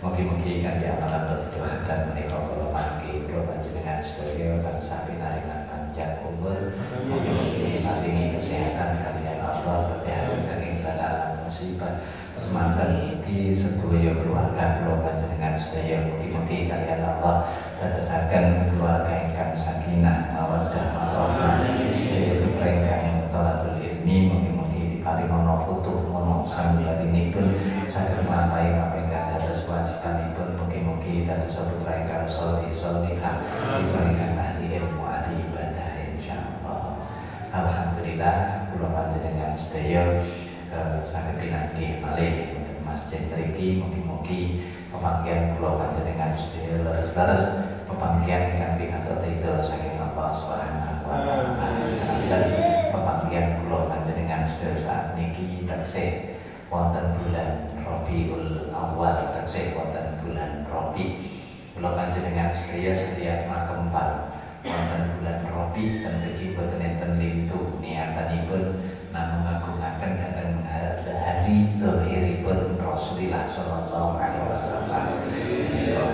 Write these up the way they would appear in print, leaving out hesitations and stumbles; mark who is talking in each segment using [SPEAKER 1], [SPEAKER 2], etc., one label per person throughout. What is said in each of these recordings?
[SPEAKER 1] Mugi-mugi kanthi amalan doa dan menika kula panggih kula panjenengan sedaya tansah pinaringan panjang umur, mugi-mugi paringi kesehatan kaliyan Allah, kesehatan saking bala musibah. Semanten mugi sedaya keluarga kula panjenengan sedaya mugi-mugi kaliyan Allah dadosaken keluarga ingkang sakinah mawaddah warahmah, sedaya ingkang thalathul ilmi mugi-mugi diparingono putuh mono sambiyatinipun saged nglampahi kapenggan dados kewajibanipun, mugi-mugi dados putra ingkang sholih sholihah, putra ingkang ahli ilmu ahli ibadah insyaallah. Alhamdulillah kula panjenengan sedaya saged pinanggih malih wonten masjid mriki, mugi-mugi pepanggihan kula panjenengan sedaya leres-leres pepanggihan ingkang pikantuk ridho saking Allah Subhanahu wa taala. Dan pepanggihan kula panjenengan sedaya saat niki taksih wonten bulan Rabiul Awal, taksih wonten bulan Rabi. Kula panjenengan sedaya setiap makempal wonten bulan Rabi ten mriki boten enten lintu niatanipun namung ngagungaken dhateng hari lahiripun Rasulullah sallallahu alaihi wasallam.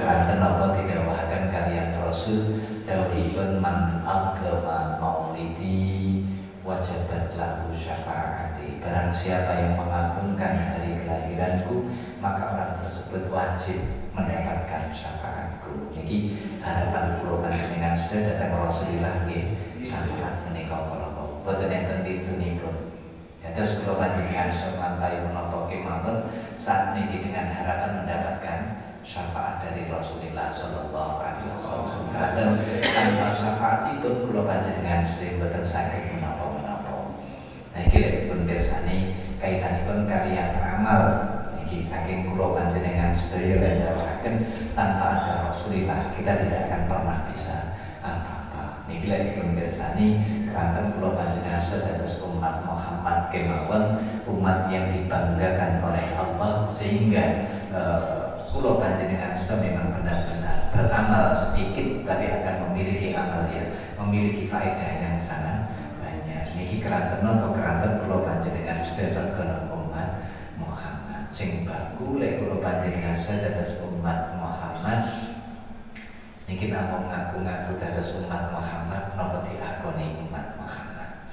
[SPEAKER 1] Kanten napa didhawuhaken kaliyan Rasul dawuhipun man agama maulidi wajabat lahu syafaati. Barang siapa yang mengagungkan hari kelahiranku, maka orang tersebut wajib mendapatkan syafaatku. Niki harapan kula panjenengan sedaya dhateng Rasulullah nggih syafaat menika kala boten enten ditunipun. Terus kula panjenengan sampai menapa kemawon saat niki dengan harapan mendapatkan syafaat dari Rasulullah sallallahu alaihi wasallam. Karena tanpa syafaatipun kula panjenengan sedaya boten saged menapa-menapa. Nah iki lek dipun pirsani kaitanipun kaliyan amal niki saking kula panjenengan sedaya dawuhaken tanpa ada Rasulullah kita tidak akan pernah bisa apa-apa. Niki lek dipun pirsani kanten kula panjenengan sedados umat Muhammad kemawon, umat yang dibanggakan oleh Allah, sehingga kula panjenengan memang benar-benar beramal sedikit tapi akan memiliki amal yang memiliki faedah yang sangat banyak. Niki keranten napa keranten kula panjenengan sedaya tergolong umat Muhammad. Sing baku lek kula panjenengan sedados umat Muhammad niki namung ngaku-ngaku dados umat Muhammad napa diakoni umat Muhammad.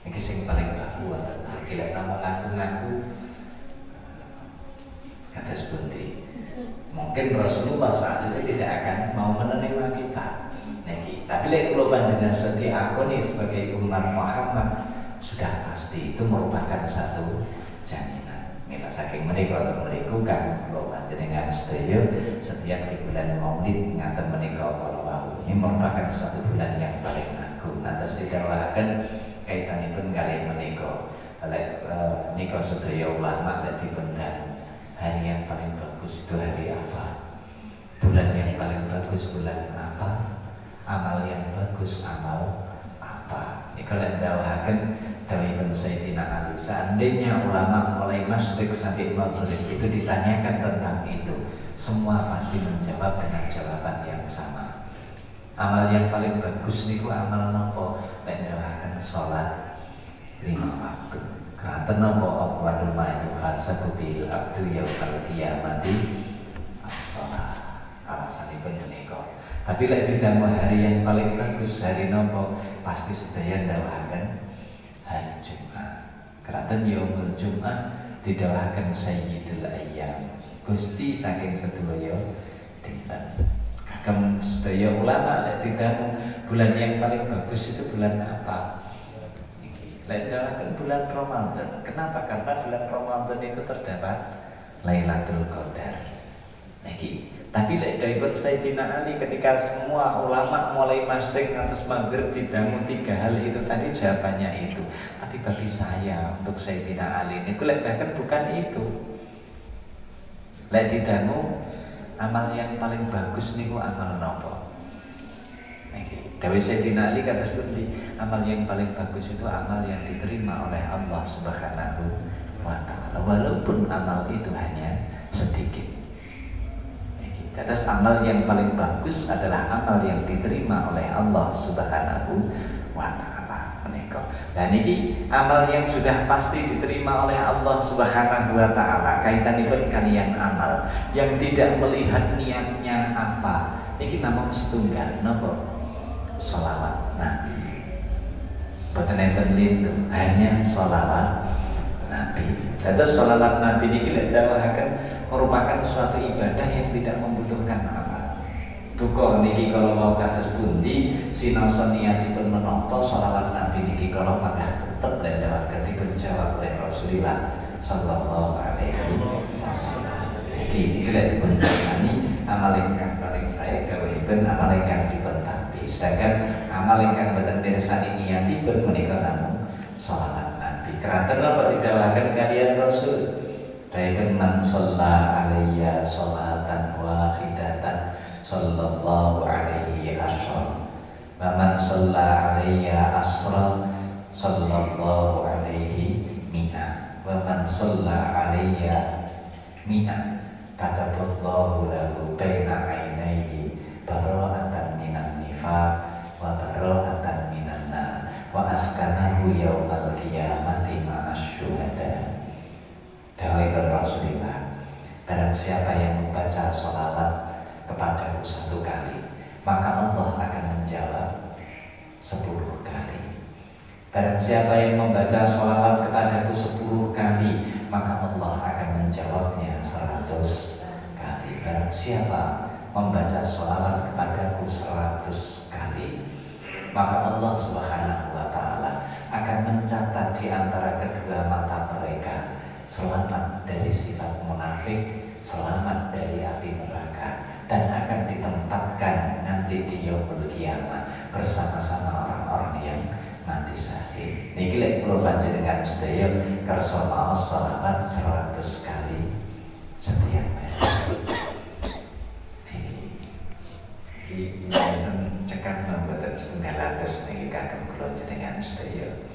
[SPEAKER 1] Niki sing paling baku wonten. Lek namung ngaku-ngaku kados pundi? Mungkin Rasulullah saat itu tidak akan mau menerima kita. Niki, tapi lek kula panjenengan sedhi akoni sebagai umat Muhammad sudah pasti itu merupakan satu jaminan. Mila saking menika mriku kang kula panjenengan sedaya setiap di bulan Maulid ngaten menika para wau. Ini merupakan suatu bulan yang paling agung. Nantos didhawuhaken kaitanipun kalih menika. Lek nika sedaya ulama lek dipendang hari yang paling bagus itu hari apa? Bulan yang paling bagus bulan apa? Amal yang bagus amal apa? Ini kalau dawuhaken dawuhipun Sayyidina Ali, seandainya ulama mulai masyrik sampai maghrib itu ditanyakan tentang itu, semua pasti menjawab dengan jawaban yang sama. Amal yang paling bagus niku amal napa? Lek dawuhaken salat 5 waktu. Kanten napa aqwalul ma yuhasabu bil abdu yaumil qiyamati as-shalah. Alasanipun menika. Tapi lek ditambah hari yang paling bagus hari napa? Pasti sedaya dawuhaken hari Jumat. Kanten yaumul Jumat didawuhaken sayyidul ayyam. Gusti saking sedaya dinten. Kagem sedaya ulama lek ditambah bulan yang paling bagus itu bulan apa? Lain dalam bulan Ramadan. Kenapa? Karena bulan Ramadan itu terdapat Lailatul Qadar. Niki. Tapi daripada Sayyidina Ali ketika semua ulama mulai masing atas maghrib didangu 3 hal itu tadi jawabannya itu. Tapi bagi saya untuk Sayyidina Ali ini bahkan bukan itu. Lek didangu amal yang paling bagus niku amal nopo? Dawuh Sayyidina Ali kata seperti amal yang paling bagus itu amal yang diterima oleh Allah Subhanahu wa taala walaupun amal itu hanya sedikit. Kata amal yang paling bagus adalah amal yang diterima oleh Allah Subhanahu wa taala. Menika Dan ini amal yang sudah pasti diterima oleh Allah Subhanahu wa taala. Kaitanipun kalian amal yang tidak melihat niatnya apa. Ini namung setunggal napa? Sholawat Nabi. Boten enten lintu, hanya sholawat Nabi. Terus sholawat Nabi ini dawuhaken merupakan suatu ibadah yang tidak membutuhkan amal. Duka niki kalau mau kados pundi sinaosa niatipun menapa sholawat Nabi niki kalau mangga tetep dan dawaken dijawab oleh Rasulullah sallallahu alaihi wasallam. Iki lek dipun pirsani amal ingkang paling saya gawehipun amal ingkang dipun tampi. Sedangkan amal ingkang boten pirsani niatipun menika namung sholawat Nabi. Keranten napa didhawuhaken kaliyan Rasul? Dawuhipun man shalla alayya sholatan wahidatan sallallahu alaihi wasallam wa man shalla alayya asra sallallahu alaihi mi'a wa man shalla alayya mi'a kataballahu lahu baina ainaihi bara'atan minan nifaq wa bara'atan minan nar wa askanahu yaumal qiyamati ma'asy syuhada. Dawuh Rasulullah, barang siapa yang membaca sholawat kepadaku 1 kali, maka Allah akan menjawab 10 kali. Barang siapa yang membaca sholawat kepadaku 10 kali, maka Allah akan menjawabnya 100 kali. Barang siapa membaca sholawat kepadaku 100 kali, maka Allah Subhanahu wa taala akan mencatat di antara kedua mata mereka selamat dari sifat munafik, selamat dari api neraka, dan akan ditempatkan nanti di yaumul qiyamah bersama-sama orang-orang yang mati syahid. Niki lek kula panjenengan sedaya kersa maos sholawat 100 kali setiap hari. Iki cekak mboten 900 niki kagem kula jenengan sedaya.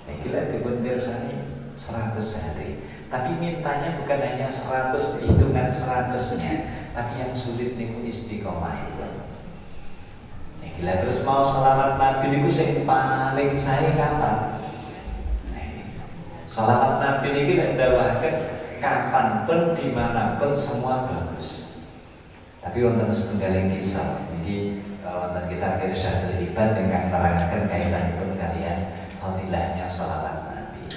[SPEAKER 1] Niki lek dipun pirsani 100 hari. Tapi mintanya bukan hanya 100 hitungan 100-nya, tapi yang sulit niku istiqomah itu. Gila terus mau sholawat Nabi niku sing paling saya kapan? Sholawat Nabi niki nek dawuhaken kapanpun dimanapun semua bagus. Tapi wonten setunggaling kisah niki wonten kisah Irsyadul Ibad ingkang nerangaken kaitanipun kalian fadilahnya sholawat Nabi.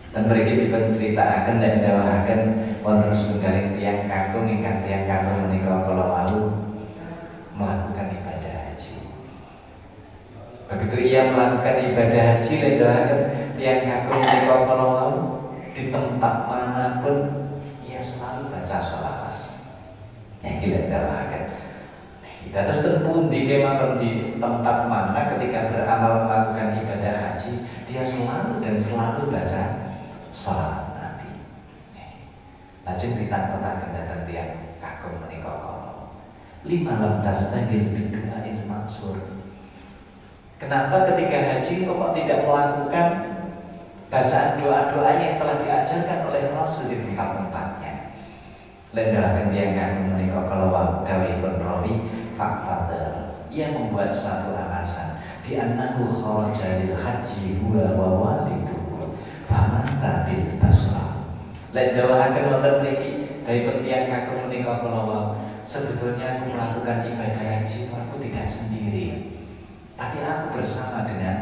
[SPEAKER 1] Dan mereka dipun ceritakaken dan dawuhaken wonten setunggaling tiyang kakung ingkang tiyang kakung menika kala wau melakukan ibadah haji. Begitu ia melakukan ibadah haji, dawuhaken tiyang kakung menika kala wau di tempat manapun ia selalu baca sholawat. Iki dawuhaken. Kita terus terpundi kemawon di tempat mana ketika beramal melakukan ibadah haji, dia selalu dan selalu baca sholawat Nabi. Lajeng ditakutaken dhateng tiyang kakung menika kala. Lima lam tastagil bidu'ail mansur. Kenapa ketika haji kok tidak melakukan bacaan doa-doa yang telah diajarkan oleh Rasul di tempat-tempatnya? Lendalaken tiyang kakung menika kala dawuhipun rawi fakta ia membuat suatu alasan di annahu kharaja lil haji huwa wa waliduhu famata bil basra. Lek dawuhaken wonten mriki dawuhipun tiyang kakung menika kala sebetulnya aku melakukan ibadah haji itu aku tidak sendiri, tapi aku bersama dengan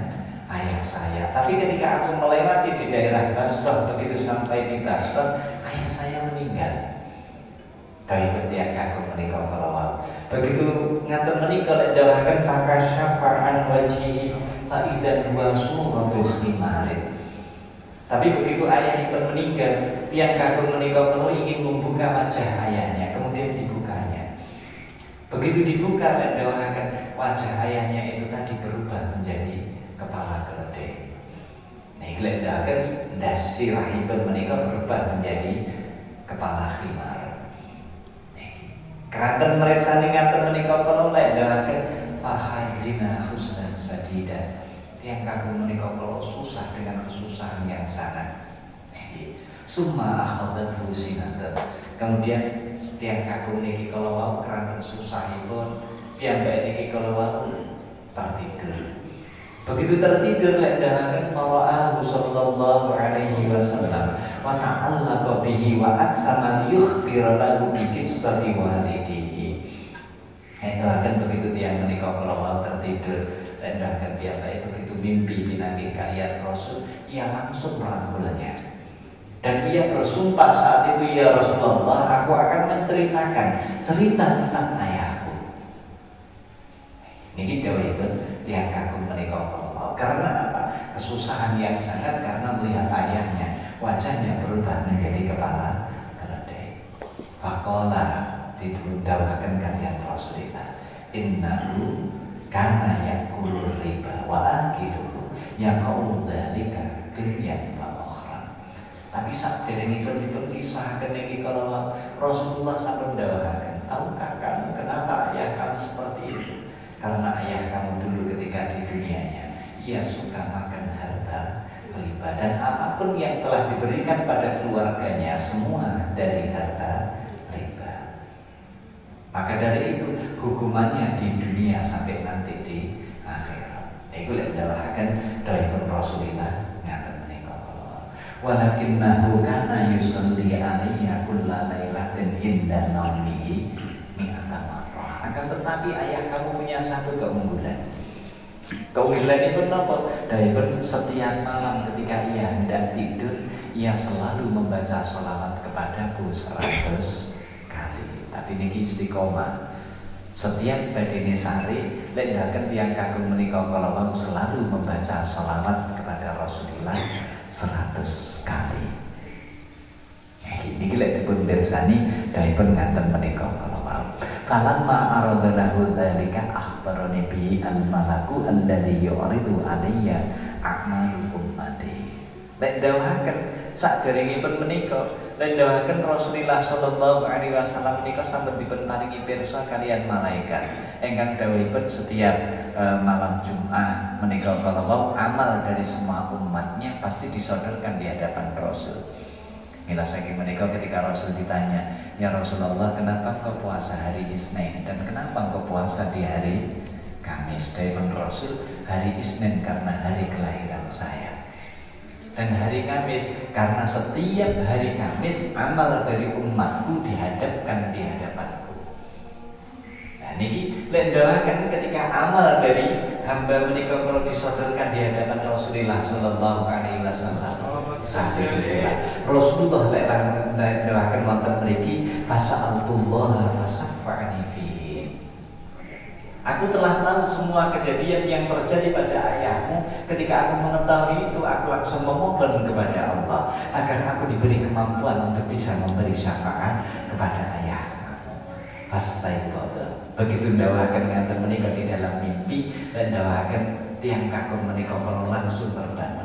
[SPEAKER 1] ayah saya. Tapi ketika aku melewati di daerah Basrah, begitu sampai di Basrah, ayah saya meninggal. Dawuhipun tiyang kakung menika kala begitu ngaten menika lek dawuhaken fakasyafa'an wajhi fa idzan huwa suratul khimarin. Tapi begitu ayahipun meninggal, tiyang kakung menika kala ingin membuka wajah ayahnya, kemudian dibukanya. Begitu dibuka lek dawuhaken wajah ayahnya itu tadi berubah menjadi kepala keledai. Niki lek dawuhaken ndas sirahipun menika berubah menjadi kepala khimar. Keranten meresani ngaten menika kala lek dawuhaken fahazina husnan sadida. Tiyang kakung menika kala susah dengan kesusahan yang sangat. Summa akhadathu sinatan. Kemudian tiyang kakung niki kala wau keranten susahipun piyambake niki kala wau tertidur. Begitu tertidur lek daharen fara'ahu sallallahu alaihi wasallam wa ta'allaqa bihi wa aksama yukhbira lahu bi qissati walidihi. Daharen begitu tiang menika kalau tertidur lek daharen piyambake begitu mimpi pinanggi kalian Rasul, ia langsung merangkulnya. Dan ia bersumpah saat itu, ya Rasulullah, aku akan menceritakan cerita tentang ayahku. Ini dawuhipun tiang kakung menika kala. Karena apa? Kesusahan yang sangat karena melihat ayahnya, wajahnya berubah menjadi kepala keledai. Faqala didawuhaken kalian Rasulullah, innahu kana yaqulu riba wa akiluhu yaqulu dzalika dunya wa ukhra. Tapi saderengipun diperkisahkan iki kalau Rasulullah sampun dawuhaken, tahukah kamu kenapa ayah kamu seperti itu? Karena ayah kamu dulu ketika di dunianya, ia suka makan harta riba, dan apapun yang telah diberikan pada keluarganya semua dari harta riba. Maka dari itu hukumannya di dunia sampai nanti di akhirat. Iku lek dawahaken dawuhipun Rasulullah ngaten menika. Walakinnahu kana yusalli alayya kulla lailatin inda naumihi mi'ata marrah. Akan tetapi ayah kamu punya satu keunggulan. Keunggulan itu apa? Dawuhipun setiap malam ketika ia hendak tidur, ia selalu membaca sholawat kepadaku 100 kali. Tapi niki istiqomah. Setiap badine sari lek ndaken tiyang kakung menika kala selalu membaca sholawat kepada Rasulullah 100 kali. Niki lek dipun pirsani dawuhipun ngaten menika kala wau. Falamma aradalahu dzalika akhbarani bi al-malaku alladzi yuridu alayya a'malu ummati. Lek dawuhaken saderengipun menika, lek dawuhaken Rasulullah sallallahu alaihi wasallam menika sampun dipun paringi pirsa kalian malaikat ingkang dawuhipun setiap malam Jumat menika kalau amal dari semua umatnya pasti disodorkan di hadapan Rasul. Mila saking menika ketika Rasul ditanya, ya Rasulullah, kenapa engkau puasa hari Isnin dan kenapa engkau puasa di hari Kamis? Dawuhipun Rasul, hari Isnin karena hari kelahiran saya, dan hari Kamis karena setiap hari Kamis amal dari umatku dihadapkan di hadapanku. Nah niki lek doakan ketika amal dari hamba menika kalau disodorkan di hadapan Rasulullah sallallahu alaihi wasallam. Rasulullah lek doakan wonten mriki fasa'altullah fasafa'ani fihi. Aku telah tahu semua kejadian yang terjadi pada ayahmu. Ketika aku mengetahui itu, aku langsung memohon kepada Allah agar aku diberi kemampuan untuk bisa memberi syafaat kepada ayahmu. Fastaiqadha. Begitu ndawaken ngaten menika di dalam mimpi, dan ndawaken tiang kakung menika langsung terbangun.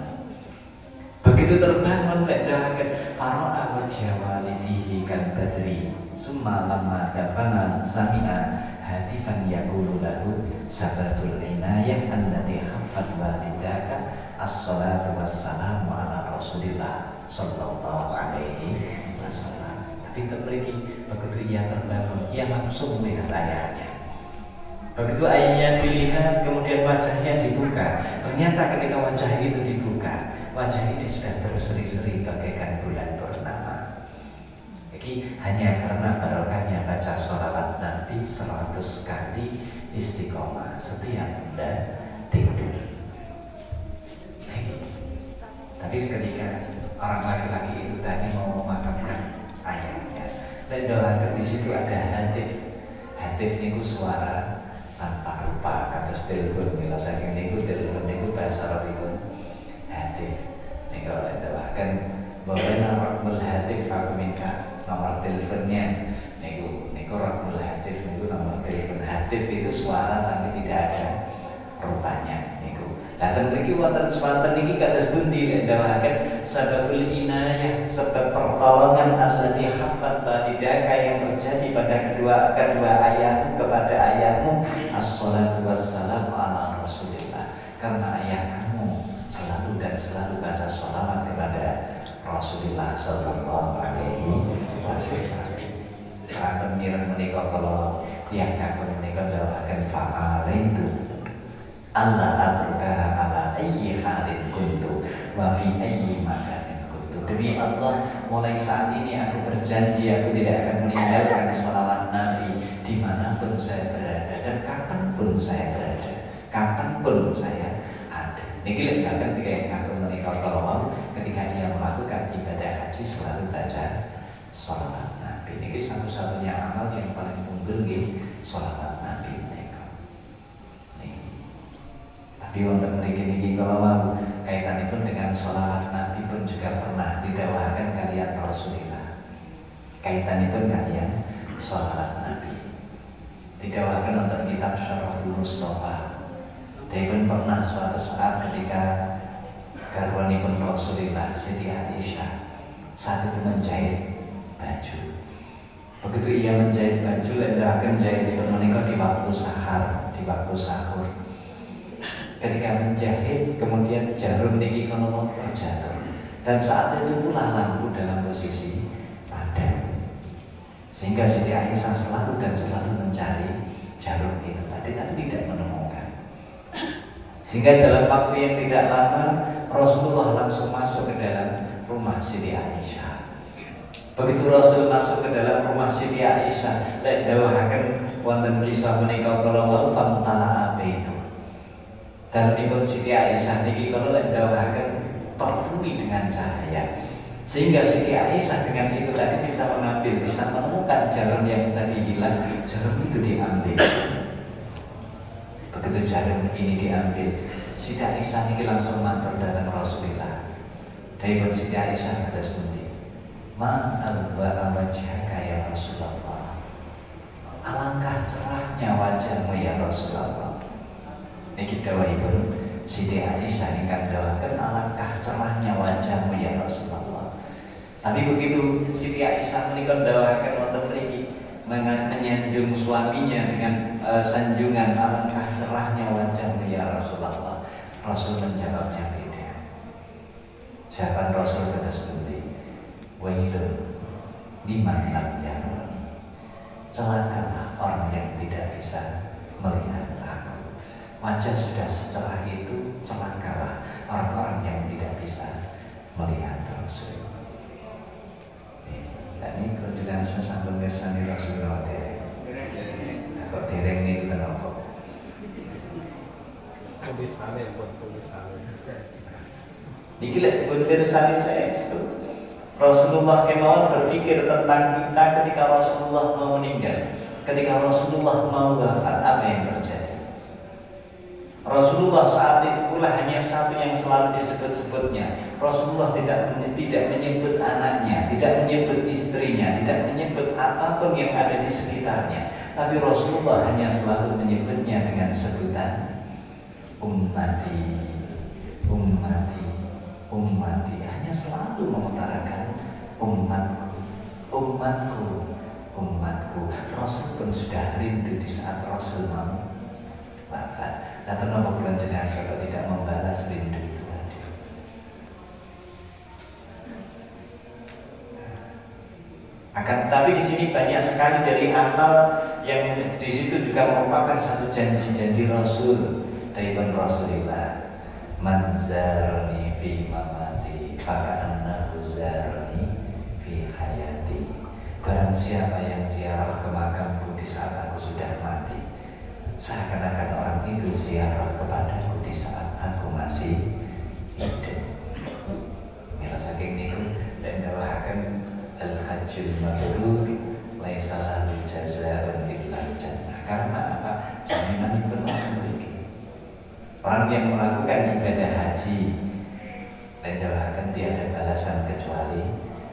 [SPEAKER 1] Begitu terbangun lek ndawaken fara'a wajha walidihi kal badri summa lamma dafana sami'a hatifan yaqulu lahu sabatul inayah allati khaffat walidaka as-salatu wassalamu ala Rasulillah sallallahu alaihi wasallam. Tapi termriki begitu ia terbangun, ia langsung melihat ayahnya. Begitu ayahnya dilihat, kemudian wajahnya dibuka. Ternyata ketika wajah itu dibuka, wajah ini sudah berseri-seri bagaikan bulan purnama. Jadi hanya karena barokahnya baca sholawat nanti 100 kali istiqomah setiap Anda tidur. Tapi ketika orang laki-laki itu tadi mau memakamkan ayahnya, dan doakan di situ ada hatif. Hatif itu suara tanpa rupa, kata telepon. Bila saking niku telepon niku bahasa Arabipun hatif. Niku doakan bahwa rakmul hatif aku minta nomor teleponnya. Niku rakmul hatif niku nomor telepon. Hatif itu suara tapi tidak ada rupanya. Datang lagi wonten swanten iki kados pundi ndawaken sababul inayah, sebab pertolongan allati haffat walidaka yang terjadi pada kedua ayahmu kepada ayahmu as-salatu wassalamu ala Rasulillah. Karena ayah kamu selalu baca sholawat kepada Rasulullah sallallahu alaihi wasallam. Kanten mireng menika kalau tiang kakung menika ndawaken fa'alaitu Allah atruka ala ayyi halin kuntu wa fi ayyi makanin kuntu. Demi Allah, mulai saat ini aku berjanji aku tidak akan meninggalkan sholawat Nabi dimanapun saya berada dan kapanpun saya berada, kapanpun saya ada. Niki lek bahkan ketika ngaku menikah kalau ketika ia melakukan ibadah haji selalu baca sholawat Nabi. Niki satu-satunya amal yang paling unggul nggih sholawat Nabi menika. Niki. Tapi wonten mriki kalau mau kaitanipun dengan sholawat Nabi pun juga pernah didhawuhaken kalian Rasulullah. Kaitanipun kalian sholawat Nabi. Didhawuhaken wonten kitab Syarahul Mustafa. Dia pun pernah suatu saat ketika garwanipun Rasulullah Siti Aisyah saat itu menjahit baju. Begitu ia menjahit baju, akan menjahit menikah di waktu sahar, di waktu sahur. Ketika menjahit, kemudian jarum niki kono terjatuh. Dan saat itu pula lampu dalam posisi padam. Sehingga Siti Aisyah selalu mencari jarum itu tadi, tapi tidak menemukan. Sehingga dalam waktu yang tidak lama Rasulullah langsung masuk ke dalam rumah Siti Aisyah. Begitu Rasul masuk ke dalam rumah Siti Aisyah, lek dawuhaken wonten kisah menika kala wau famtala itu. Dan ibun Siti Aisyah niki kala lek dawuhaken terpenuhi dengan cahaya. Sehingga Siti Aisyah dengan itu tadi bisa mengambil, bisa menemukan jarum yang tadi hilang, jarum itu diambil. Begitu jarum ini diambil, Siti Aisyah ini langsung matur datang Rasulullah. Dari Siti Aisyah kata seperti, ma'alba wajhaka ya Rasulullah. Alangkah cerahnya wajahmu ya Rasulullah. Ini kita wahibun Siti Aisyah ini kan dawakan alangkah cerahnya wajahmu ya Rasulullah. Tapi begitu Siti Aisyah menikah dawakan wonten mriki menyanjung suaminya dengan sanjungan alangkah cerahnya wajahmu ya Rasulullah. Rasul menjawabnya beda. Jawaban Rasul kata seperti, wailun liman lam yarani. Celakalah orang yang tidak bisa melihat aku. Wajah sudah secerah itu, celakalah orang-orang yang tidak bisa melihat Rasul. Dan ini kunjungan sesambung mirsani Rasulullah dereng. Kok dereng ini kenapa?
[SPEAKER 2] Tulisannya buat tulisannya.
[SPEAKER 1] Niki lek dipun mirsani saya itu Rasulullah kemauan berpikir tentang kita ketika Rasulullah mau meninggal, ketika Rasulullah mau wafat, apa yang terjadi? Rasulullah saat itu pula hanya satu yang selalu disebut-sebutnya. Rasulullah tidak menyebut anaknya, tidak menyebut istrinya, tidak menyebut apapun yang ada di sekitarnya. Tapi Rasulullah hanya selalu menyebutnya dengan sebutan ummati, ummati, ummati. Hanya selalu mengutarakan umatku, umatku, umatku. Rasul pun sudah rindu di saat Rasul mau wafat. Dan kenapa bulan jenazah kalau tidak membalas rindu itu tadi? Akan tetapi di sini banyak sekali dari amal yang di situ juga merupakan satu janji-janji Rasul dari Rasulullah. Manzarni fi mamati faka'annahu zarni fi hayati. Barang siapa yang ziarah ke makamku di saat aku sudah mati, seakan-akan orang itu ziarah kepadaku di saat aku masih hidup. Mila saking niku dan dawahaken al-hajjul mabrur laisa lahu jazaa'un illa jannah. Karena apa? Jaminan itu memiliki orang yang melakukan ibadah haji dan dawahaken tiada balasan kecuali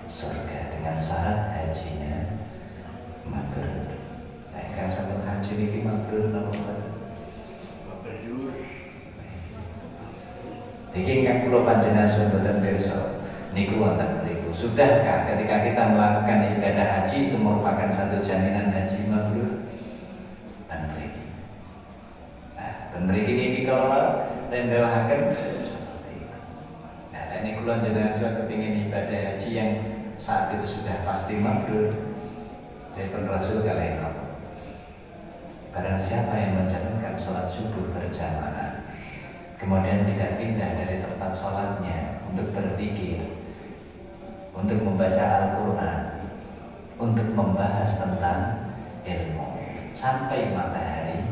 [SPEAKER 1] surga dengan syarat hajinya mabrur. Kan sampai haji ini mabrur napa mabrur. Iki ingkang kula panjenengan boten pirsa niku wonten niku. Sudahkah ketika kita melakukan ibadah haji itu merupakan satu jaminan haji mabrur? Dan mriki. Nah, dan mriki niki kalau den dawahaken seperti itu. Nah, ini kula jenengan kepingin ibadah haji yang saat itu sudah pasti mabrur. Dari Rasul kalian apa? Barang siapa yang menjalankan sholat subuh berjamaah kemudian tidak pindah dari tempat sholatnya untuk berzikir, untuk membaca Al-Quran, untuk membahas tentang ilmu sampai matahari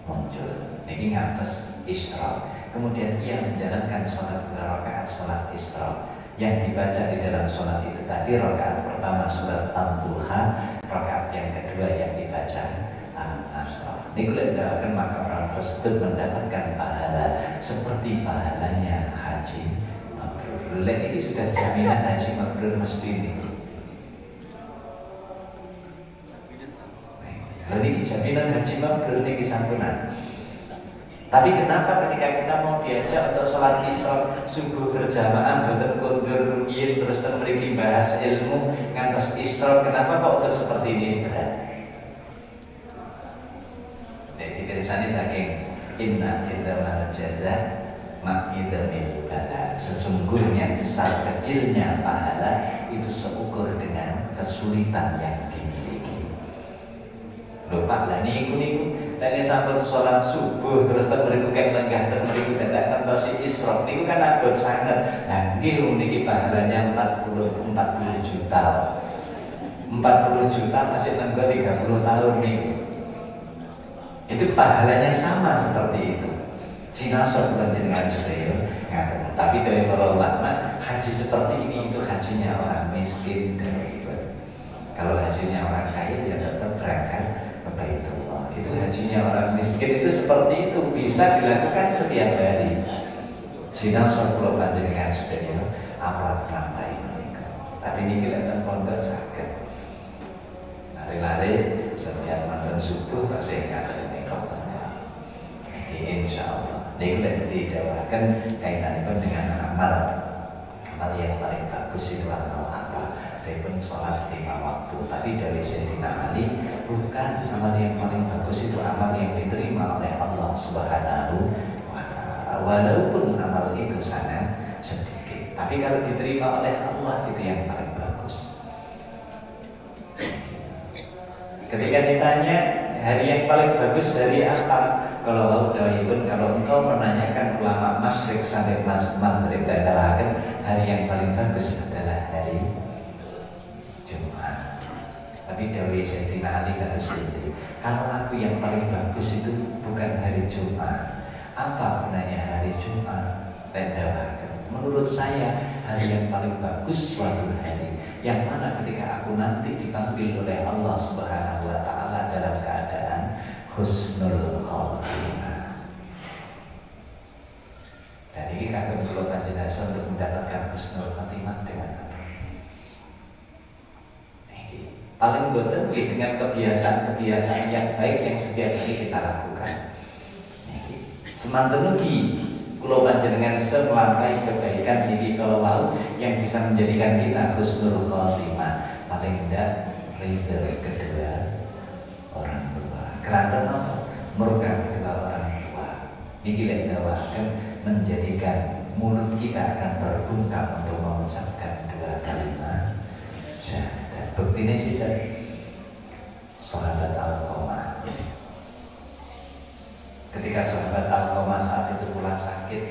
[SPEAKER 1] muncul. Ini ngantos isyraq. Kemudian ia menjalankan sholat 2 rakaat sholat isyraq yang dibaca di dalam sholat itu tadi. Rakaat pertama sholat al-duha, rakaat yang kedua yang dibaca al-asr. Ini kalau dilakukan maka orang tersebut mendapatkan pahala seperti pahalanya haji mabrur. Ini sudah jaminan haji mabrur mesti ini. Ini jaminan haji mabrur ini sampunan. Tapi kenapa ketika kita mau diajak untuk sholat isya subuh berjamaah boten kondur rumiyin terus memiliki bahas ilmu ngantos isya, kenapa kok untuk seperti ini berat? Jadi tulisannya saking inna idzamal jaza ma idzamil bala. Sesungguhnya besar kecilnya pahala itu seukur dengan kesulitan yang dimiliki. Lupa lah niku tadi sampun sholat subuh terus mriku kan lenggah mriku dadak tentosi isyraq niku kan abot sanget. Nah nggih niki pahalanya 40 juta. 40 juta masih nenggo 30 tahun nih. Itu pahalanya sama seperti itu. Sinasor panjenengan sedaya ngaten. Tapi dari para ulama haji seperti ini itu hajinya orang miskin dan kalau hajinya orang kaya ya tetap berangkat ke Baitullah. Itu hajinya orang miskin itu seperti itu, bisa dilakukan setiap hari. Sinasor kula panjenengan sedaya apa nampai menika. Tapi ini kelihatan pondok saged. Lari-lari setiap mantan subuh tasih ngaten menika. Jadi insyaallah niku didhawaken kaitanipun dengan amal yang paling bagus itu amal apa? Pun sholat 5 waktu. Tapi dari Sayyidina Ali bukan amal yang paling bagus itu amal yang diterima oleh Allah Subhanahu wa ta'ala. Walaupun amal itu sangat sedikit, tapi kalau diterima oleh Allah itu yang paling bagus. Ketika ditanya hari yang paling bagus hari apa? Kalau engkau menanyakan ulama masyrik sampai maghrib dan hari yang paling bagus adalah hari Jumat. Tapi dawuh Sayyidina Ali kata seperti kalau aku yang paling bagus itu bukan hari Jumat, apa gunanya hari Jumat? Menurut saya hari yang paling bagus suatu hari yang mana ketika aku nanti dipanggil oleh Allah Subhanahu wa ta'ala dalam keadaan husnul khotimah. Dan ini kagum kula panjenengan untuk mendapatkan husnul khotimah dengan paling boten dengan kebiasaan-kebiasaan yang baik yang setiap hari kita lakukan. Semanten ugi kula panjenengan melampaui kebaikan niki kalau mau yang bisa menjadikan kita husnul khotimah. Paling tidak ridho kedua orang tua. Karena apa? Murka kedua orang tua. Niki lek akan menjadikan mulut kita akan terbungkam untuk mengucapkan 2 kalimat syahadat. Bukti ini sih sahabat Al-Qamah. Ketika sahabat Al-Qamah saat itu pula sakit,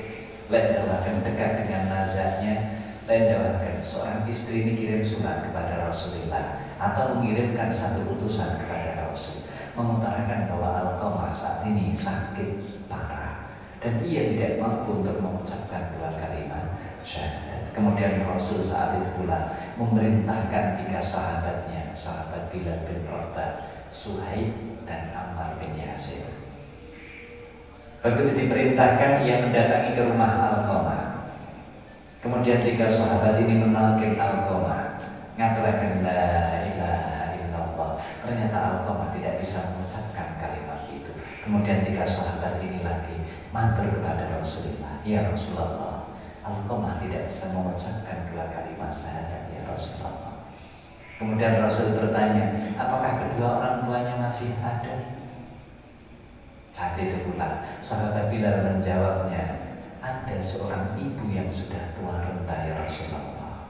[SPEAKER 1] lendawakan dekat dengan nazarnya, lendawakan seorang istri ini kirim surat kepada Rasulullah atau mengirimkan satu utusan kepada Rasul mengutarakan bahwa Al-Qamah saat ini sakit parah dan ia tidak mampu untuk mengucapkan 2 kalimat syahadat. Kemudian Rasul saat itu pula memerintahkan 3 sahabatnya, sahabat Bilal bin Rabah, Suhaib dan Ammar bin Yasir. Begitu diperintahkan ia mendatangi ke rumah Al-Qamah. Kemudian 3 sahabat ini menalkin Al-Qamah, ngatakan la ilaha illallah. Ternyata Al-Qamah tidak bisa mengucapkan kalimat itu. Kemudian 3 sahabat ini lagi matur kepada Rasulullah, ya Rasulullah, Al-Qamah tidak bisa mengucapkan 2 kalimat syahadat ya Rasulullah. Kemudian Rasul bertanya, apakah kedua orang tuanya masih ada? Saat itu pula sahabat Bilal menjawabnya, ada seorang ibu yang sudah tua renta ya Rasulullah.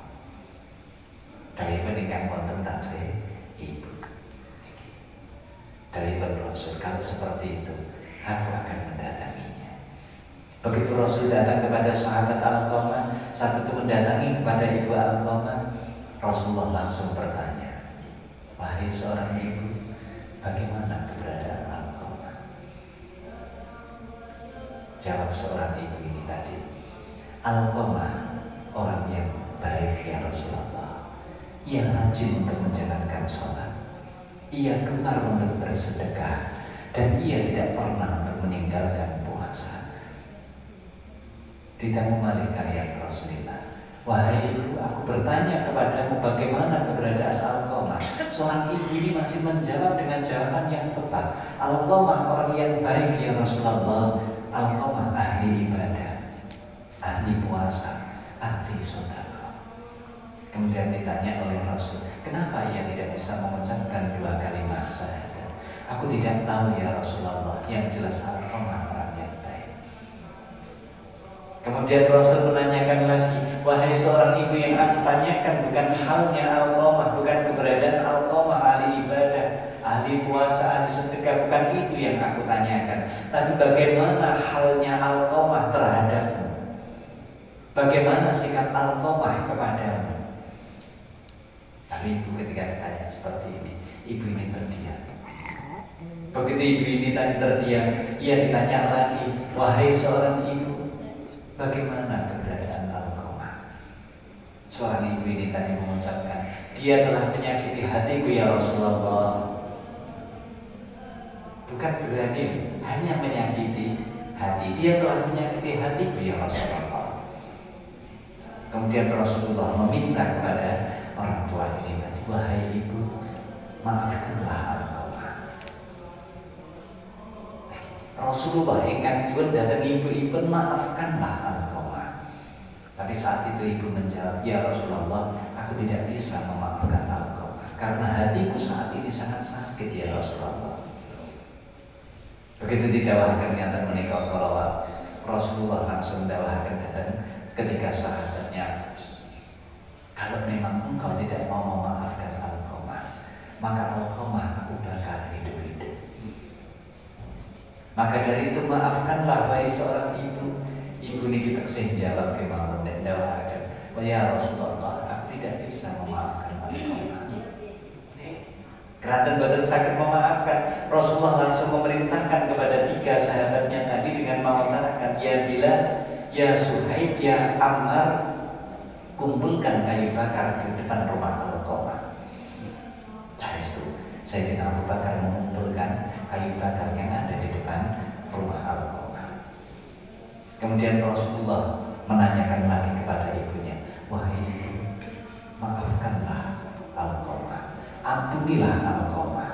[SPEAKER 1] Dari pernikahan konten tak saya ibu. Dari Rasul, kalau seperti itu aku akan mendatanginya. Begitu Rasul datang kepada sahabat Alqamah, saat itu mendatangi kepada ibu Alqamah, Rasulullah langsung bertanya, wahai seorang ibu, bagaimana keberadaan Alqamah? Jawab seorang ibu ini tadi, Alqamah orang yang baik ya Rasulullah. Ia rajin untuk menjalankan sholat, ia gemar untuk bersedekah, dan ia tidak pernah untuk meninggalkan puasa. Tidak memalingkan ya Rasulullah. Wahai ibu, aku bertanya kepadamu bagaimana keberadaan Alqamah. Seorang ibu ini masih menjawab dengan jawaban yang tepat. Alqamah orang yang baik ya Rasulullah. Alqamah ahli ibadah, ahli puasa, ahli sedekah. Kemudian ditanya oleh Rasul, kenapa ia tidak bisa mengucapkan 2 kalimat syahadat? Aku tidak tahu ya Rasulullah. Yang jelas Alqamah orang yang baik. Kemudian Rasul menanyakan lagi, wahai seorang ibu, yang aku tanyakan bukan halnya Alqamah, bukan keberadaan Alqamah ahli ibadah, ahli puasa, ahli sedekah, bukan itu yang aku tanyakan. Tapi bagaimana halnya Alqamah terhadapmu? Bagaimana sikap Alqamah kepadamu? Tapi ibu ketika ditanya seperti ini, ibu ini terdiam. Begitu ibu ini tadi terdiam, ia ditanya lagi, wahai seorang ibu, bagaimana keberadaan Alqamah? Seorang ibu ini tadi mengucapkan, dia telah menyakiti hatiku ya Rasulullah. Bukan berani hanya menyakiti hati, dia telah menyakiti hatiku ya Rasulullah. Kemudian Rasulullah meminta kepada orang tua ini tadi, wahai ibu, maafkanlah Alqamah. Rasulullah ingkang nyuwun datang ibu-ibu, maafkanlah Alqamah. Tapi saat itu ibu menjawab, ya Rasulullah, aku tidak bisa memaafkan Alqamah karena hatiku saat ini sangat sakit ya Rasulullah. Begitu didawahkan nyata menikah kalau Rasulullah langsung mendawahkan datang ketika sahabatnya, kalau memang engkau tidak mau memaafkan Alqamah, maka Alqamah aku bakar hidup-hidup. Maka dari itu maafkanlah wahai seorang ibu. Ibu ini kita jawab kemauan dan dawakan, ya Rasulullah, aku tidak bisa memaafkan Alqamah. Keratan badan sakit memaafkan. Rasulullah langsung memerintahkan kepada 3 sahabatnya tadi dengan mengutarakan, ya Bilal, ya Suhaib, ya Ammar, kumpulkan kayu bakar di depan rumah Alqamah. Dari itu Sayyidina Abu Bakar mengumpulkan kayu bakar yang ada di depan rumah Alqamah. Kemudian Rasulullah menanyakan lagi kepada ibunya, wahai ibu, maafkanlah Alqamah, ampunilah Alqamah.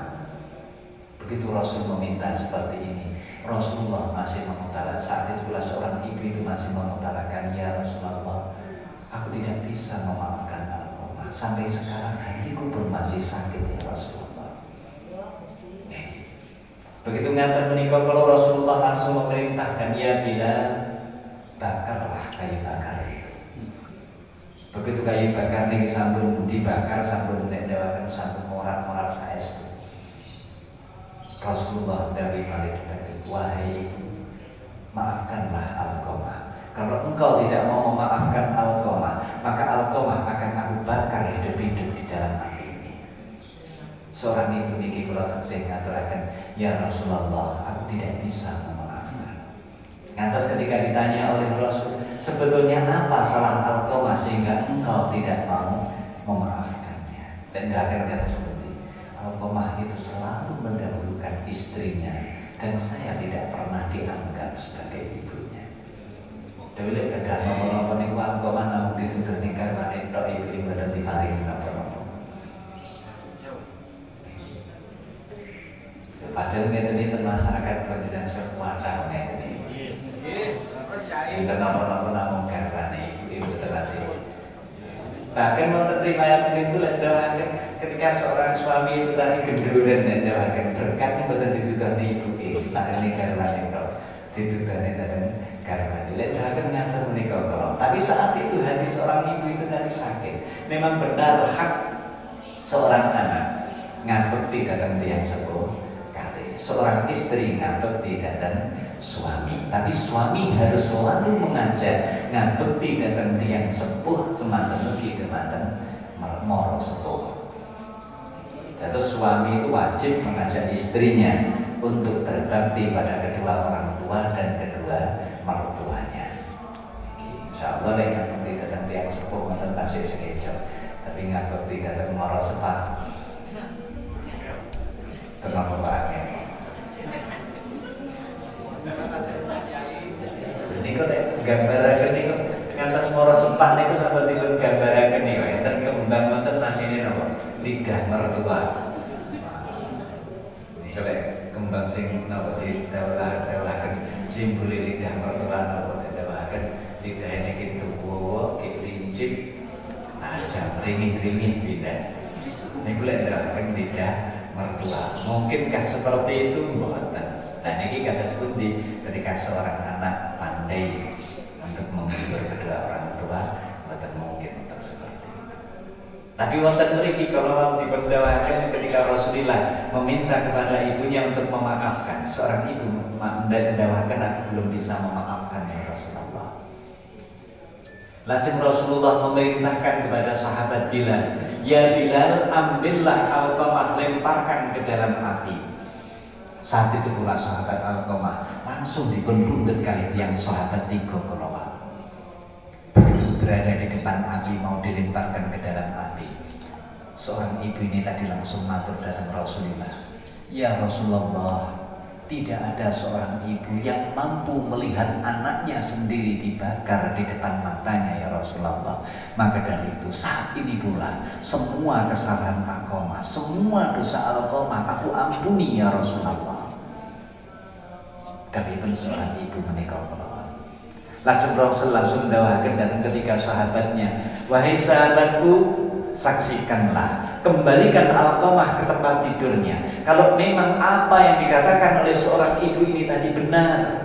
[SPEAKER 1] Begitu Rasul meminta seperti ini, Rasulullah masih mengutarakan. Saat itulah seorang ibu itu masih mengutarakan, ya Rasulullah, aku tidak bisa memaafkan Alqamah. Sampai sekarang hatiku pun masih sakit ya Rasulullah. Begitu ngantar menikah, kalau Rasulullah langsung memerintahkan, ya Bilal, bakarlah kayu bakar itu. Begitu kayu bakar ini sambung dibakar, sambung mendewakan, sambung morat-morat saestu. Rasulullah dari balik tadi, wahai ibu, maafkanlah Alqamah. Kalau engkau tidak mau memaafkan Alqamah, maka Alqamah akan aku bakar hidup-hidup di dalam api ini. Seorang ibu niki kula taksih ngaturaken, ya Rasulullah, aku tidak bisa memaafkan. Ngantos ketika ditanya oleh Rasul, sebetulnya apa salah Alqamah sehingga engkau tidak mau memaafkannya? Dan akan kata seperti, Alqamah itu selalu mendahulukan istrinya, dan saya tidak pernah dianggap sebagai ibunya. Dewi lek kedah napa-napa niku Alqamah namung ditutur nikah karo tok ibu mboten diparingi napa-napa. Padahal ngeten iki masyarakat panjenengan sekuatan ngeten iki. Enten napa-napa namung garwane ibu terati. Bahkan wonten riwayat itu lek dawaken ketika seorang suami itu tadi gendruwo dan dawaken berkat mboten ditutoni ibuke, parene garwane tok. Ditutoni dateng garwane. Lek dawaken ngantar menika kala. Tapi saat itu hati seorang ibu itu tadi sakit. Memang benar hak seorang anak ngabekti datang tiyang sepuh. Seorang istri ngabekti datang suami. Tapi suami harus selalu mengajak ngabekti datang tiang sepuh semanten mugi dumateng moro sepuh. Terus suami itu wajib mengajak istrinya untuk berbakti pada kedua orang tua dan kedua mertuanya. Insya Allah yang ngabekti datang tiang sepuh mboten tasih sekejo, tapi ngabekti datang moro sepuh terlalu banyak. Ini kok gambaran ini kok ngantos moro sepan itu sampai dipun gambaran ini kok enten kembang wonten namine napa? Lidah mertua. Ini kok kembang sing napa didawlah-dawlahaken simbole lidah mertua napa didawlahaken lidah niki tuwa, ki lincip, asam ringin-ringin pindah. Niku lek dawlahaken lidah mertua. Mungkinkah seperti itu? Mboten. Nah ini kata sepundi ketika seorang anak pandai untuk menghibur kedua orang tua, mboten mungkin untuk seperti itu. Tapi wonten mriki kalau diperdawakan ketika Rasulullah meminta kepada ibunya untuk memaafkan, seorang ibu mendawakan aku belum bisa memaafkan ya Rasulullah. Lajeng Rasulullah memerintahkan kepada sahabat Bilal, ya Bilal, ambillah Alqamah, lemparkan ke dalam api. Saat itu pula sahabat Alqamah langsung dipundhut kali yang sahabat tiga keluar. Begitu berada di depan api mau dilemparkan ke dalam api, seorang ibu ini tadi langsung matur dalam Rasulullah, ya Rasulullah, tidak ada seorang ibu yang mampu melihat anaknya sendiri dibakar di depan matanya ya Rasulullah. Maka dari itu saat ini pula semua kesalahan Alqamah, semua dosa Alqamah aku ampuni ya Rasulullah. Tapi pun seorang ibu menikah keluar. Lajeng Rasul langsung dawakan datang ketika sahabatnya, wahai sahabatku, saksikanlah, kembalikan Alqamah ke tempat tidurnya. Kalau memang apa yang dikatakan oleh seorang ibu ini tadi benar,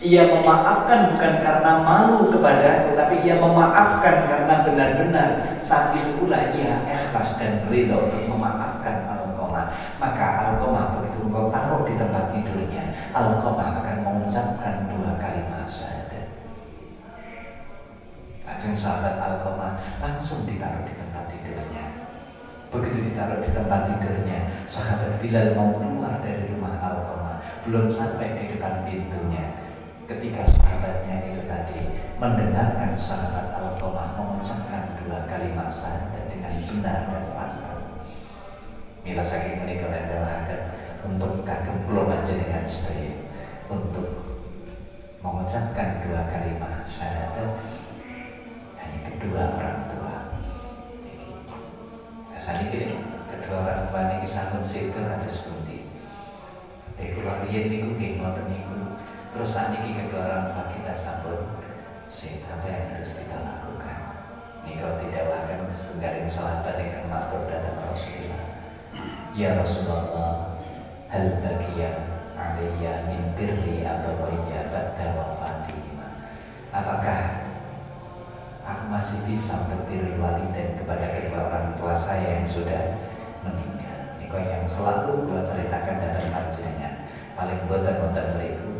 [SPEAKER 1] ia memaafkan bukan karena malu kepadaku, tapi ia memaafkan karena benar-benar saat itu pula ia ikhlas dan ridho untuk memaafkan Alqamah. Maka Alqamah begitu engkau taruh di tempat tidurnya, Alqamah akan mengucapkan 2 kalimat syahadat. Lajeng sahabat Alqamah langsung ditaruh di tempat tidurnya. Begitu ditaruh di tempat tidurnya, sahabat Bilal mau keluar dari rumah Alqamah, belum sampai di depan pintunya, ketika sahabatnya itu tadi mendengarkan sahabat Alqamah mengucapkan 2 kalimat syahadat dengan benar dan lantang. Mila saking menika dawahaken untuk kagem kula panjenengan sedaya untuk mengucapkan 2 kalimat syahadat hanya kedua orang tua. Saniki kedua orang tua niki sampun sedo kados pundi. Kula riyen niku nggih ngoten niku. Terus saniki kedua orang tua kita sampun sedo, apa yang harus kita lakukan? Nika didhawuhaken setunggaling sahabat ingkang matur dhateng Rasulullah. Ya Rasulullah, hal bagian alaiya min birri abawayya ba'da wafatihima. Apakah aku masih bisa berbirri walidain kepada kedua orang tua saya yang sudah meninggal? Niko yang selalu gua ceritakan dalam panjenengan. Paling boten-boten mriku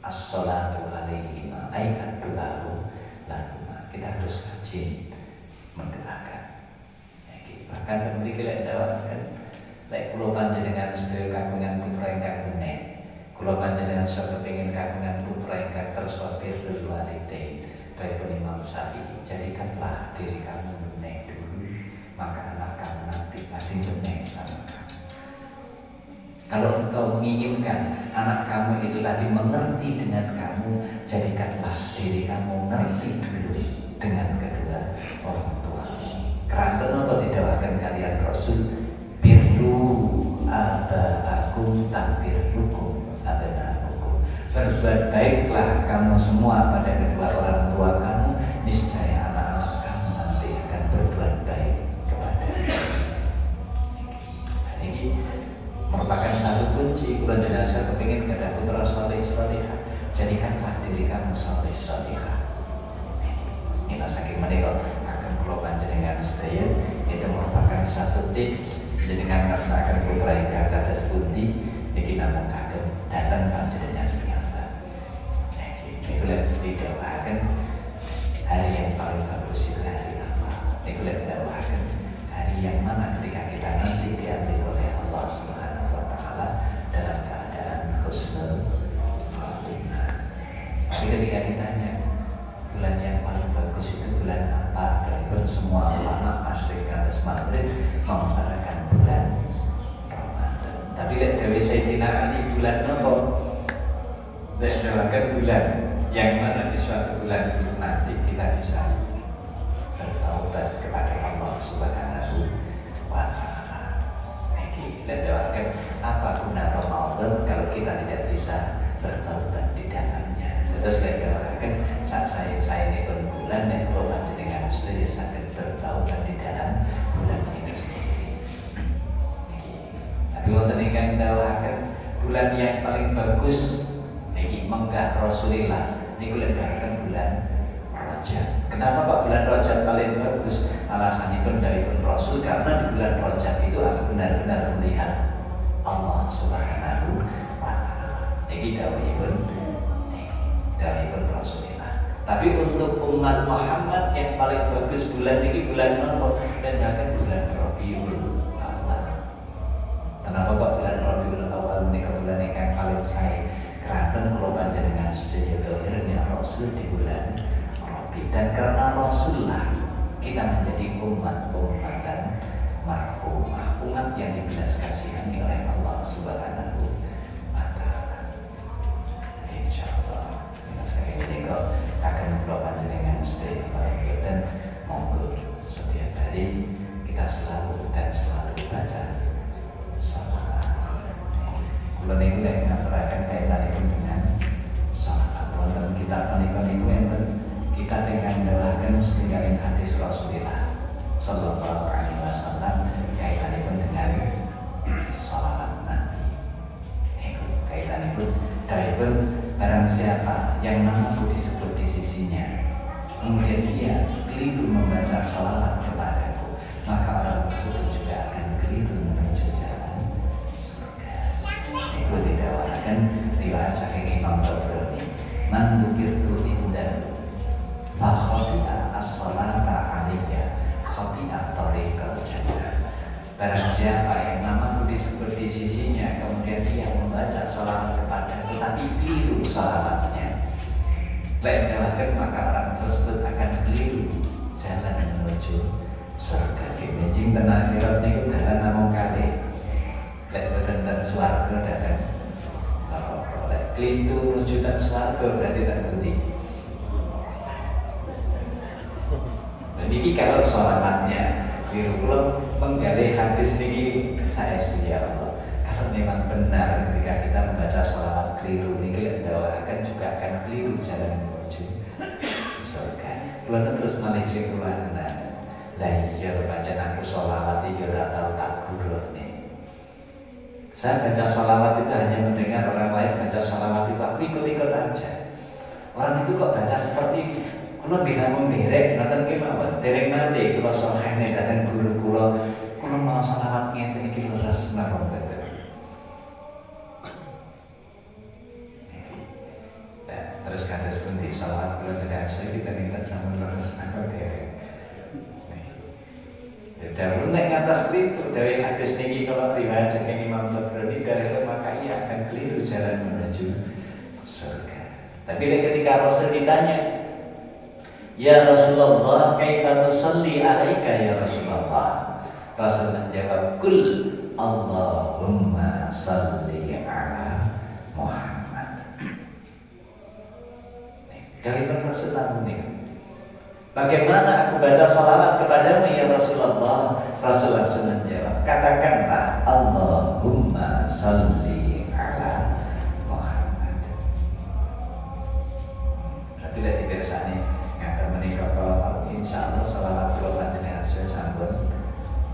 [SPEAKER 1] as-sholatu alaihima ayat du'a'u lahuma. Kita harus rajin mendoakan. Bahkan mriki lek dawaken lek kula panjenengan sedaya kagungan putra ingkang menek, kula panjenengan sakepengin kagungan putra ingkang kersa birrul walidain, kaya Imam Syafi'i, jadikanlah diri kamu menek dulu, maka anak kamu nanti pasti menek sama kamu. Kalau engkau menginginkan anak kamu itu tadi mengerti dengan kamu, jadikanlah diri kamu mengerti dulu dengan kedua orang tua. Kerana apa didakwakan kalian Rasul, birru aba'akum takbirrukum abna'akum. Berbuat baiklah kamu semua pada kedua orang tua kamu, niscaya anak-anak kamu nanti akan berbuat baik kepada. Ini merupakan satu kunci. Kalau jenazah kepingin kepada putra saleh salihah, jadikanlah diri kamu saleh salihah. Ini saking menikah kalau panjenengan sedaya itu merupakan satu tips jenengan ngerasakan putra ingkang kados pundi niki namung kagem dateng kesehatan panjenengan piyambak. Niku lek didhawuhaken hari yang paling bagus itu hari apa? Niku lek didhawuhaken hari yang mana ketika kita nanti diambil oleh Allah Subhanahu wa taala dalam keadaan husnul khatimah. Tapi ketika ditanya bulan yang paling bagus itu bulan apa? Dan semua ulama masyrik atas maghrib mengutarakan bulan Ramadan. Tapi lihat dari Sayyidina Ali bulan apa? Dan bulan yang mana di suatu bulan itu nanti kita bisa bertaubat kepada Allah Subhanahu wa taala. Jadi lihat apa guna Ramadan kalau kita tidak bisa bertaubat di dalamnya. Terus lihat saat saya ini pun bulan yang berubah dengan sudah sakit bertaubat di dalam bulan ini sendiri. Tapi wonten ingkang dawuhaken bulan yang paling bagus niki menggah Rasulillah niku lek bulan Rajab. Kenapa Pak bulan Rajab paling bagus? Alasannya pun dari Rasul karena di bulan Rajab itu aku benar-benar melihat Allah Subhanahu wa taala. Niki dawuhipun Rasulillah. Tapi untuk umat Muhammad yang paling bagus bulan ini bulan apa? Dan jangan bulan Rabiul Awal. Kenapa Pak bulan Rabiul Awal ini bulan yang paling saya keraton kalau panjenengan sedaya dohirnya Rasul di bulan Rabi. Dan karena Rasulullah kita menjadi umat-umatan marhumah, umat yang dibelas kasihani oleh Allah Subhanahu wa taala. Insyaallah ini kok akan berdoa panjenengan stay dan monggo setiap hari kita selalu baca salawat. Kalau ini yang ngaturaken kaitan dengan salawat. Wonten kita niku enten kita dengan dawaken setunggal hadis Rasulullah sallallahu alaihi wasallam kaitanipun dengan salawat Nabi. Kaitanipun daripun barang siapa yang namaku disebut di sisinya kemudian dia keliru membaca salawat kepadaku, maka orang tersebut juga akan keliru menuju jalan surga. Itu didawarakan riwayat saking Imam Tabrani, man dzukirtu indahu fa khati'a as-salata 'alayya khati'a tariqal jannah. Barang siapa yang namaku disebut di sisinya kemudian dia membaca salawat kepadaku tapi keliru salawatnya, lain dawahkan maka orang tersebut akan keliru jalan menuju surga. Imaging tenang akhirat niku dalan namung kalih. Lek boten ten swarga datang neraka. Lek keliru menuju ten swarga berarti tak ngerti. Dan ini kalau salawatnya kula menggali hadis niki saya sedia Allah. Kalau memang benar ketika kita membaca sholawat keliru niki dawakan juga akan keliru jalan menuju surga. Kula terus malih sing kula kenal. Lah iya pancen aku sholawat iki ora tau tak gurune. Saya baca sholawat itu hanya mendengar orang lain baca sholawat itu aku ikut-ikut aja. Orang itu kok baca seperti kula binamung derek ngoten ki mawon. Derek nate kula sohene dateng guru kula mau sholawat ngeten iki leres mawon. Terus kados pundi sholawat kula tidak saya kita minta sama leres mawon derek. Dahulu nek ngatas itu dari hadis niki kalau riwayat saking Imam Tabrani dari maka ia akan keliru jalan menuju surga. Tapi ketika Rasul ditanya, ya Rasulullah, kaifa nusalli alaika ya Rasulullah? Rasul menjawab, kul Allahumma salli ala Muhammad. Dari Rasulullah ini, bagaimana aku baca sholawat kepadamu ya Rasulullah? Rasulullah menjawab, katakanlah Allahumma salli ala Muhammad. Berarti lihat kebiasaan ini. Menikah kalau insya Allah sholawat kula panjenengan saya sambut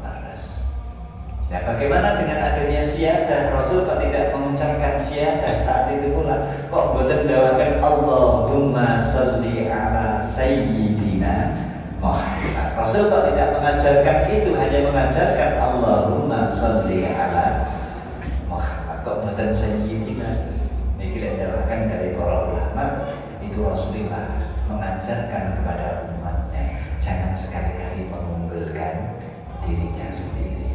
[SPEAKER 1] laras. Ya bagaimana dengan adanya syiadah? Rasul kok tidak mengucapkan syiadah saat itu pula? Kok boten dawakan Allahumma sholli ala sayyidina Muhammad? Rasul kok tidak mengajarkan itu, hanya mengajarkan Allahumma sholli ala Muhammad. Kok boten sayyidina? Ini diadakan dari para ulama itu Rasulullah mengajarkan kepada umatnya jangan sekali-kali mengunggulkan dirinya sendiri.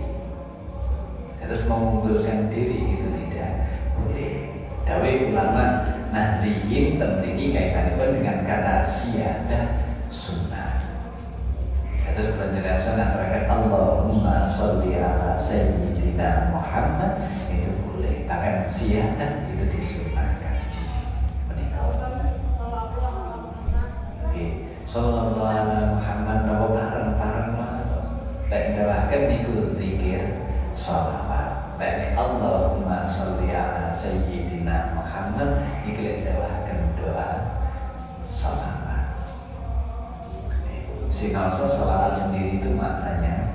[SPEAKER 1] Terus mengunggulkan diri itu tidak boleh. Dawe ulama nahliyin penting kaitannya dengan kata syiadah sunnah. Terus penjelasan antara Allahumma sholli ala sayyidina Muhammad itu boleh, bahkan syiadah itu disunahkan. Sallallahu alaihi Muhammad bahwa bareng-bareng lek ndawahken niku zikir shalawat. Lek Allahumma sholli ala sayyidina Muhammad iki lek ndawahken doa shalawat. Sing ngerasa shalawat sendiri itu maknanya